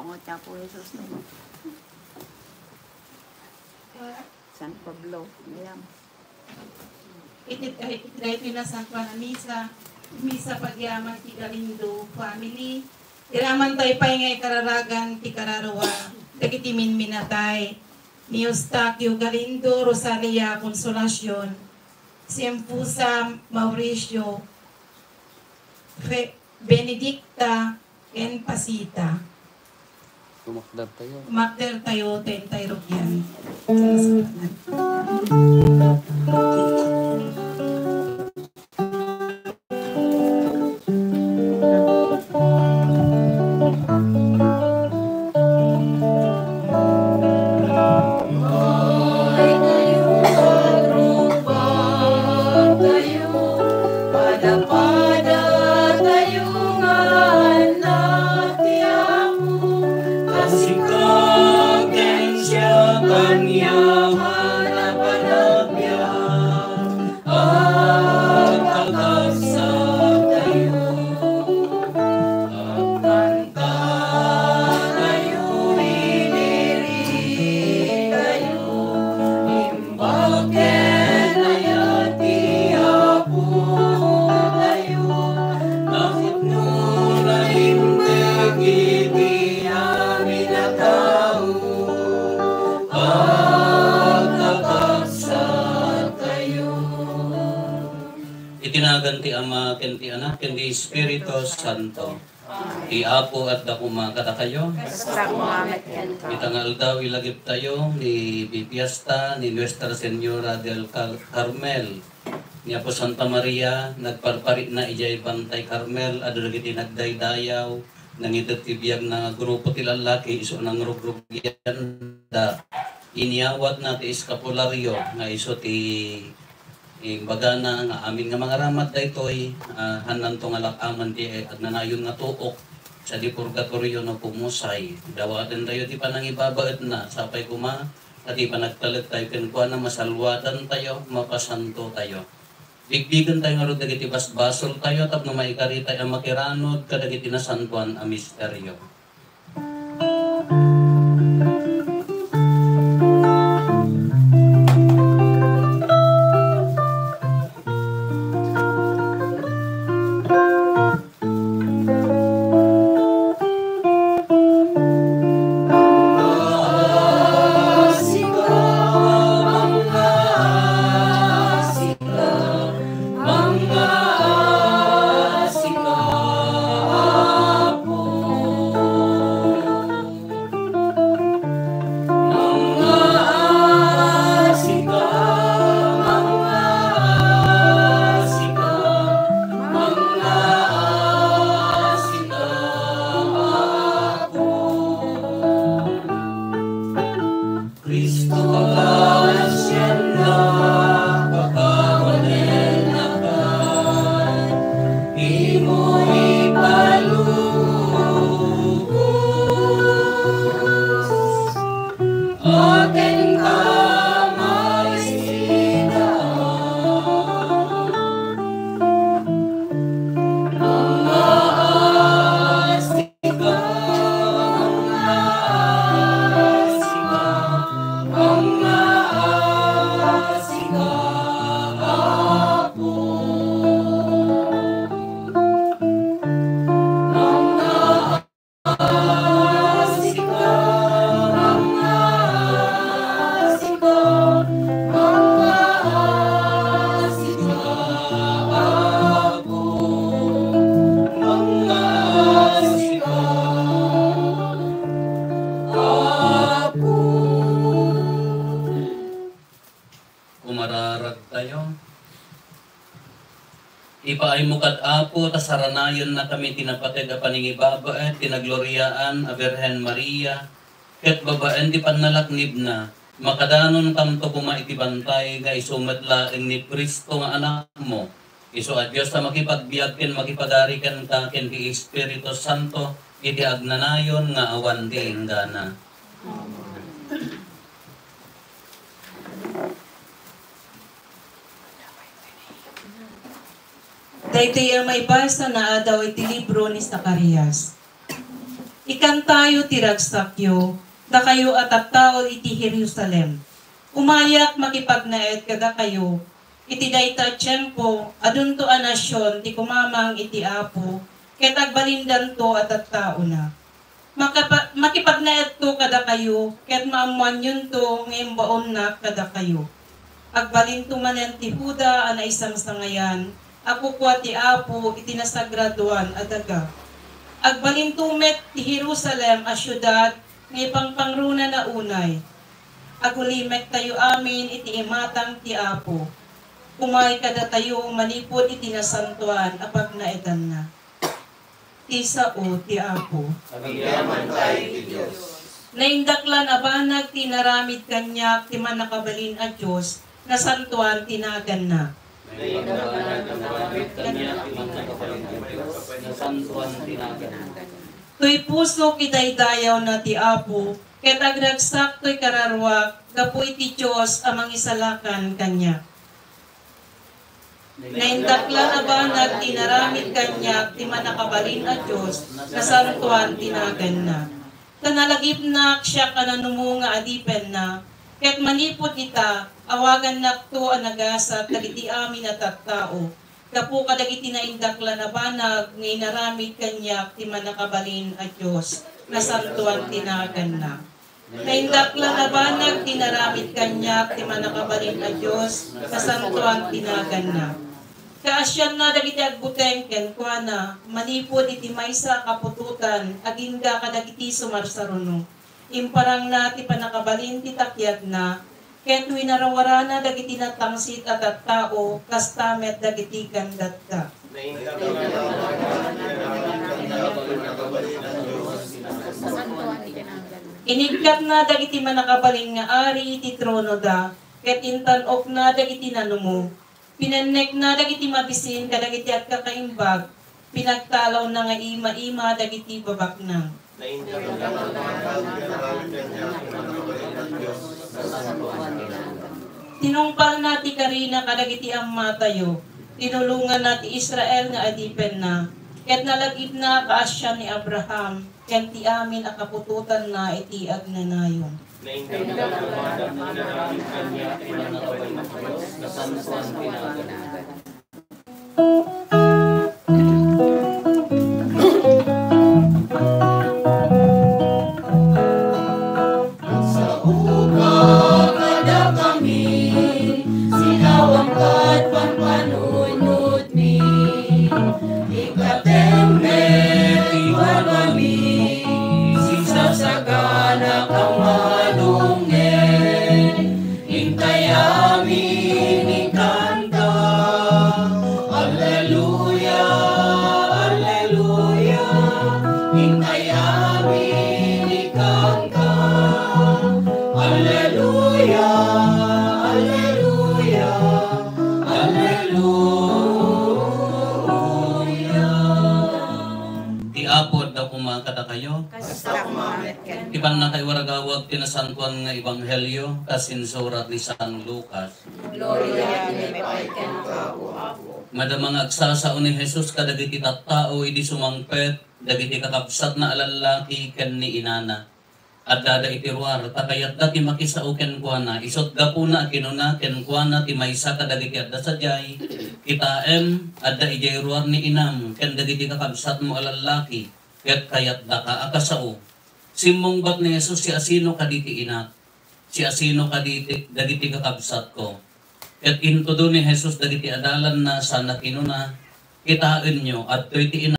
Paungot niya po Jesus no. San Pablo. Ayan. Iti na San Juan na misa pagyaman ti Galindo family. Iraman tayo paingay kararagan ti kararawa. Dagitimin minatay. Ni Eustaquio Galindo, Rosalia Consolacion, Siempusa Mauricio, Benedicta en Pasita. Tumakdar tayo. Makder tayo, ten tayo yan. Itinagan ti Ama, ken ti Anak, ken ti Espiritu Santo. Ti Apo at dakuma kata kayo. Itangal daw ilagip tayo ni Bipiasta ni Nuestra Señora del Carmel. Ni Apo Santa Maria, nagparparit na ijay Bantay Carmel, adulagiti nagdaydayaw, nangitot ti biyag na grupo ti lalaki, iso ng rugrugyan da. Inyawat na ti eskapularyo, nga iso ti bagana nga amin nga mga ramat da ito'y hanan to nga lakaman ti agnanayon nga tuok sa di purgatorio no pumusay. Dawaten tayo ti panangibabaet na sapay kuma at di panagtalag tayo kenkwa na masalwatan tayo, mapasanto tayo. Bigbigan tayo nga ro dagiti basbasol tayo tapno maikari tayo makiranod kadagiti nasantuan a misteryo. Ipaay mo kat Apo, tasaranayon na kami tinapatid a paningibabaet, tinagloryaan a Birhen Maria, ket babaen di panalaknib na, makadanon kamto kuma itibantay, nga isumatlaing ni Kristo nga anak mo. Iso at Diyos na makipagbiag ken makipagarikan ka ken ti Espiritu Santo, iti agnanayon nga awan di inggana. Dahito yung may basa na daw iti libro ni Zacarias. Ikan tayo ti ragsakyo, da kayo at tao iti Jerusalem. Umayak makipagnaet kada kayo, iti dayta tiyempo, adun to a nasyon, ti kumamang iti Apo, ket agbalindan to at tao na. Makipagnaet to kada kayo, ket maamuan yun to ngayong baon na kada kayo. Agbalin to manen ti Huda, ana isang sangayan, ako kwa ti Apo, iti nasagraduan adaga. Agbalin tumet ti Jerusalem a syudad, ngay pangpangruna na unay. Agulimek tayo amin iti imatang ti Apo. Umay kada tayo manipod iti nasantuan apag naetan na. Ti sao ti Apo. Agyaman tayo ti Diyos. Naindaklan abanag ti naramid kanyak ti manakabalin a Diyos, nasantuan tinagan na. Tuy puso kitaydayaw na ti Apo, ket agragsak to'y kararwak, gapu iti Diyos amang isalakan kanya. Naindaklan abanag tinaramid kanya, ti manakabalin a Diyos, nasantuan tinagan na. Kanalagip na siya kananumunga adipen na, ket manipod ita, awagan nakto ang nagasat, dagiti amin at tao. Kapu kadagiti naindaklan na banag, ngay naramid kanyak, ti manakabalin at Diyos, nasantuan tinagan na. Naindaklan na banag, tinaramid kanyak, ti manakabalin at Diyos, nasantuan tinagan na. Kaasyan na dagiti agbutengken, kwa na, manipod iti maysa kapututan, agingga kadagiti sumarsaruno. Imparang na ti panakabalin ti takyag na, ket winarawarana dagiti natangsit at tao, kastamet dagiti gandat ka. Inigkat na dagiti manakabalin nga ari iti trono da, ket intanok na dagiti nanumo. Pinanek na dagiti mabisin kadagiti at kakaimbag, pinagtalaw na nga ima-ima dagiti babaknang. Tinungpal nati karina kadagiti ang matayo, tinulungan nati Israel nga adipen na, ket nalagip na kaasya ni Abraham, ken ti amin a kapututan na iti agnanayon. Kada kayo, iban na kay waragawag tinasantuan nga ebanghelyo kasinsurat ni San Lucas. Gloria ni Paiken ka o Apo. Madamang agsasaon ni Jesus kadagiti tattao idi sumangpet dagiti kakabsat na alalaki ken ni inana. Adda iti ruar takayat dati makisao ken kuana isot gapuna kinuna ken kuana ti maysa kadagiti adda sadyay kitaem adda ijay ruar ni inam ken dagiti kakabsat mo alalaki. Ket kayat daka akasao. Simong bat ni Jesus si asino kaditi inak. Si asino kaditi dagiti kakabsat ko. Ket into do ni Jesus dagiti adalan na sana kinuna kitaen nyo at iti